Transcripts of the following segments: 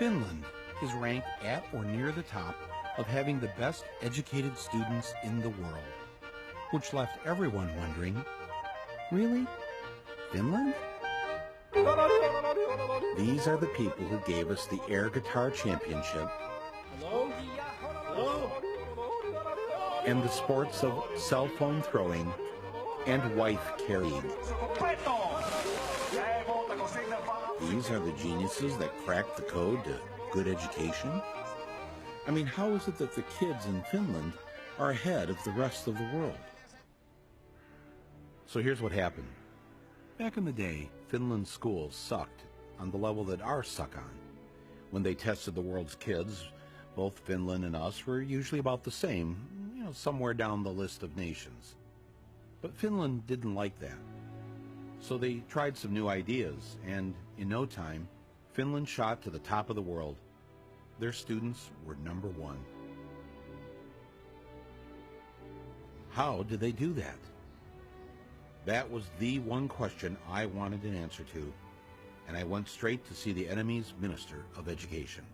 Finland is ranked at or near the top of having the best educated students in the world, which left everyone wondering, really? Finland? These are the people who gave us the air guitar championship. Hello? Hello? And the sports of cell phone throwing and wife carrying. These are the geniuses that cracked the code to good education. I mean, how is it that the kids in Finland are ahead of the rest of the world? So here's what happened. Back in the day, Finland's schools sucked on the level that ours suck on. When they tested the world's kids, both Finland and us were usually about the same, somewhere down the list of nations. But Finland didn't like that. So they tried some new ideas, and in no time, Finland shot to the top of the world. Their students were #1. How did they do that? That was the one question I wanted an answer to, and I went straight to see the enemy's Minister of Education.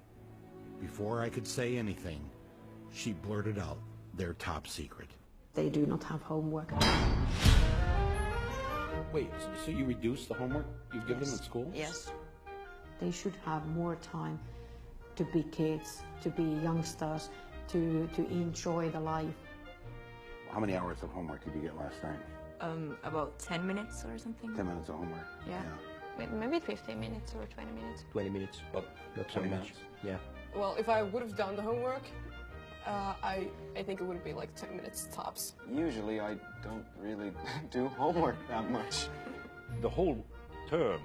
Before I could say anything, she blurted out their top secret. They do not have homework. Wait, so you reduce the homework you give them at school? Yes. They should have more time to be kids, to be youngsters, to enjoy the life. How many hours of homework did you get last night? About 10 minutes or something. 10 minutes of homework? Yeah. Maybe 15 minutes or 20 minutes. 20 minutes, but not so much. Yeah. Well, if I would have done the homework, I think it would be like 10 minutes tops. Usually I don't really do homework that much. The whole term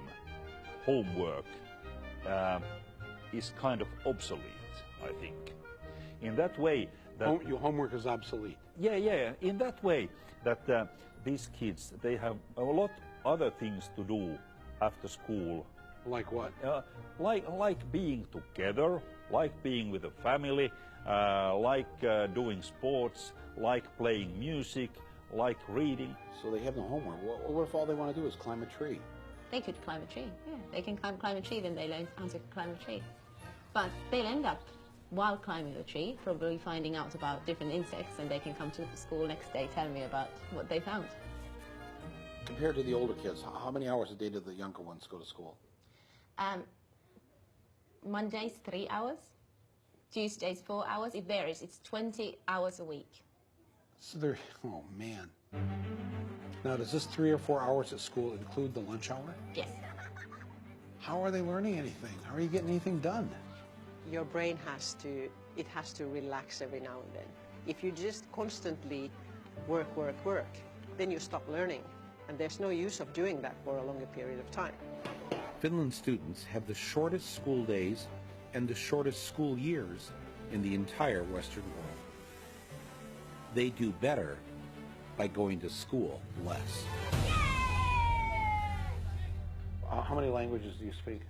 homework is kind of obsolete, I think. In that way that... Your homework is obsolete. Yeah. In that way that these kids, they have a lot other things to do after school. Like what? Like being together, like being with a family, like doing sports, like playing music, like reading. So they have no homework. What if all they want to do is climb a tree? They could climb a tree, yeah. They can climb a tree, then they learn how to climb a tree. But they'll end up, while climbing the tree, probably finding out about different insects, and they can come to the school next day telling me about what they found. Compared to the older kids, how many hours a day do the younger ones go to school? Mondays, 3 hours. Tuesdays, 4 hours. It varies. It's 20 hours a week. So they're, oh man. Now, does this 3 or 4 hours at school include the lunch hour? Yes. How are they learning anything? How are you getting anything done? Your brain has to relax every now and then. If you just constantly work, then you stop learning. And there's no use of doing that for a longer period of time. Finland students have the shortest school days and the shortest school years in the entire Western world. They do better by going to school less. How many languages do you speak?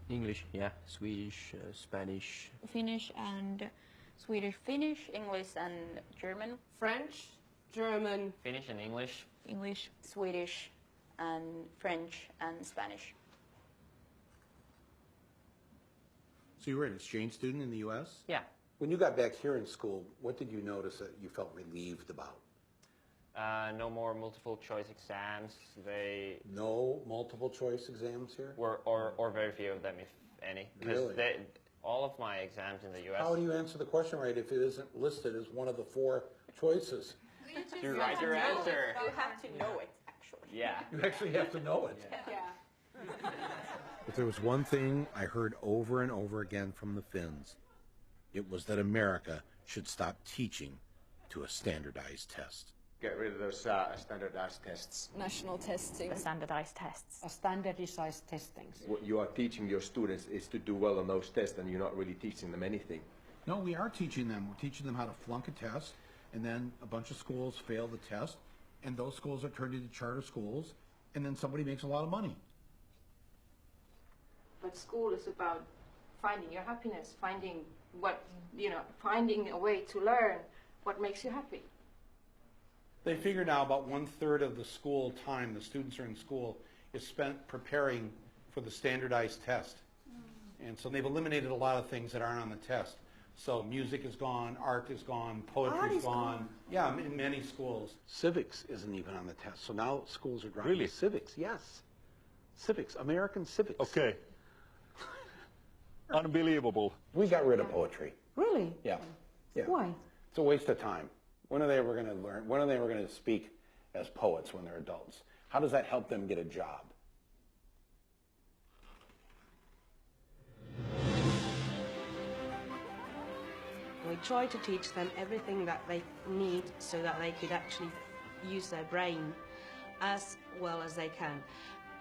English, yeah. Swedish, Spanish. Finnish and Swedish. Finnish, English and German. French, German. Finnish and English. English, Swedish and French and Spanish. So you were an exchange student in the U.S.? Yeah. When you got back here in school, what did you notice that you felt relieved about? No more multiple choice exams. No multiple choice exams here? Or very few of them, if any. Really? Because all of my exams in the U.S. How do you answer the question right if it isn't listed as one of the 4 choices? You write your answer. You have to know it, actually. Yeah. You actually have to know it. Yeah. If there was one thing I heard over and over again from the Finns, it was that America should stop teaching to a standardized test. Get rid of those standardized tests. National testing. The standardized tests. Standardized testings. What you are teaching your students is to do well on those tests, and you're not really teaching them anything. No, we are teaching them. We're teaching them how to flunk a test, and then a bunch of schools fail the test, and those schools are turned into charter schools, and then somebody makes a lot of money. But school is about finding your happiness, finding finding a way to learn what makes you happy. They figure now about 1/3 of the school time the students are in school is spent preparing for the standardized test. And so they've eliminated a lot of things that aren't on the test. So music is gone, art is gone, poetry is gone. Yeah, in many schools. Civics isn't even on the test. So now schools are dropping Really? civics. Yes. Civics, American civics. Okay. Unbelievable. We got rid of poetry. Really? Yeah. Yeah. Why? It's a waste of time. When are they ever going to learn? When are they ever going to speak as poets when they're adults? How does that help them get a job? We try to teach them everything that they need so that they could actually use their brain as well as they can,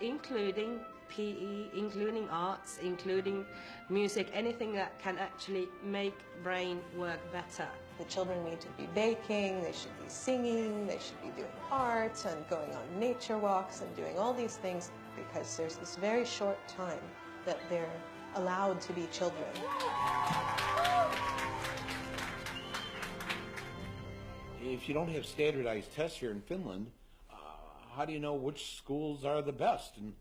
including PE, including arts, including music, anything that can actually make brain work better. The children need to be baking, they should be singing, they should be doing art and going on nature walks and doing all these things because there's this very short time that they're allowed to be children. If you don't have standardized tests here in Finland, how do you know which schools are the best? And,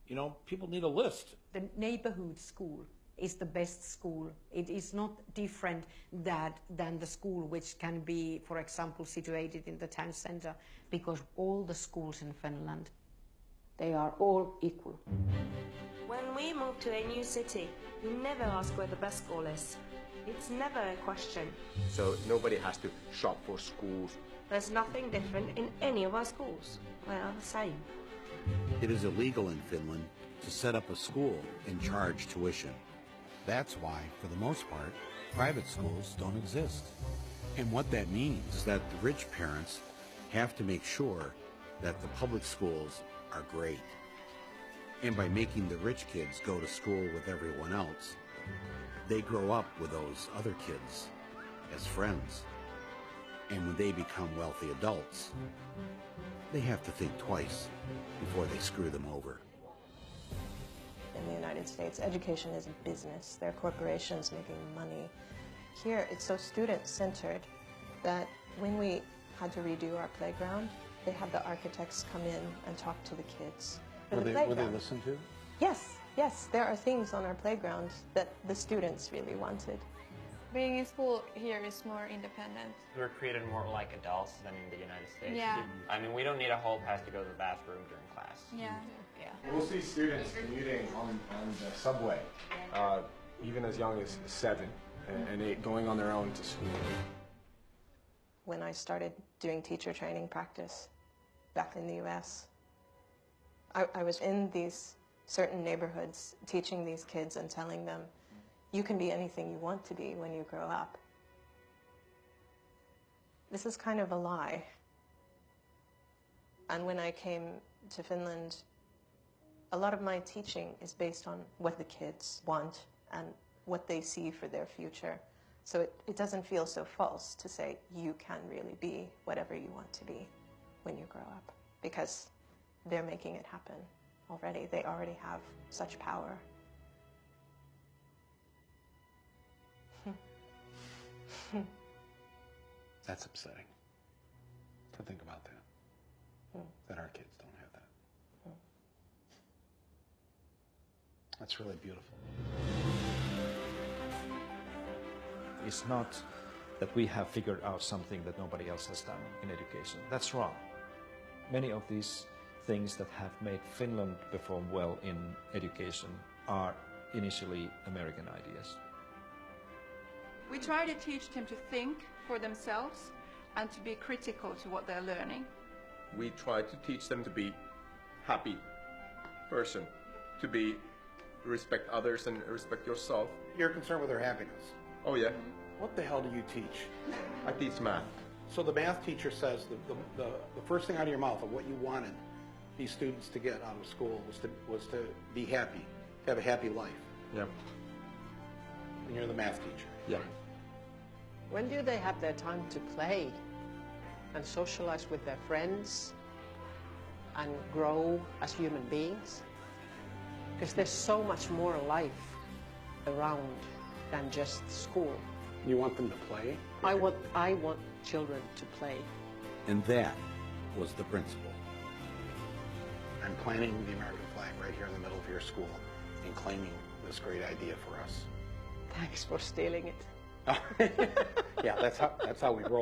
you know, people need a list. The neighborhood school is the best school. It is not different than the school which can be, for example, situated in the town center, because all the schools in Finland, they are all equal. When we move to a new city, we never ask where the best school is. It's never a question. So nobody has to shop for schools. There's nothing different in any of our schools. They are the same. It is illegal in Finland to set up a school and charge tuition. That's why, for the most part, private schools don't exist. And what that means is that the rich parents have to make sure that the public schools are great. And by making the rich kids go to school with everyone else, they grow up with those other kids as friends. And when they become wealthy adults, they have to think twice before they screw them over. In the United States, education is a business. They're corporations making money. Here, it's so student-centered that when we had to redo our playground, they had the architects come in and talk to the kids. Were they listened to? Yes, yes. There are things on our playground that the students really wanted. Being in school here is more independent. We're treated more like adults than in the United States. Yeah. I mean, we don't need a hall pass to go to the bathroom during class. Yeah. Yeah. We'll see students commuting on the subway, even as young as 7 and 8, going on their own to school. When I started doing teacher training practice back in the US, I was in these certain neighborhoods teaching these kids and telling them, you can be anything you want to be when you grow up. This is kind of a lie. And when I came to Finland, a lot of my teaching is based on what the kids want and what they see for their future. So it doesn't feel so false to say you can really be whatever you want to be when you grow up, because they're making it happen already. They already have such power. That's upsetting to think about that, that our kids don't have that. That's really beautiful. It's not that we have figured out something that nobody else has done in education. That's wrong. Many of these things that have made Finland perform well in education are initially American ideas. We try to teach them to think for themselves and to be critical to what they're learning. We try to teach them to be happy person, to respect others and respect yourself. You're concerned with their happiness. Oh yeah. What the hell do you teach? I teach math. So the math teacher says the first thing out of your mouth of what you wanted these students to get out of school was to be happy, to have a happy life. Yep. And you're the math teacher. Yeah. When do they have their time to play and socialize with their friends and grow as human beings? Because there's so much more life around than just school. You want them to play? I want children to play. And that was the principle. I'm planting the American flag right here in the middle of your school and claiming this great idea for us. Thanks for stealing it. Yeah, that's how we roll.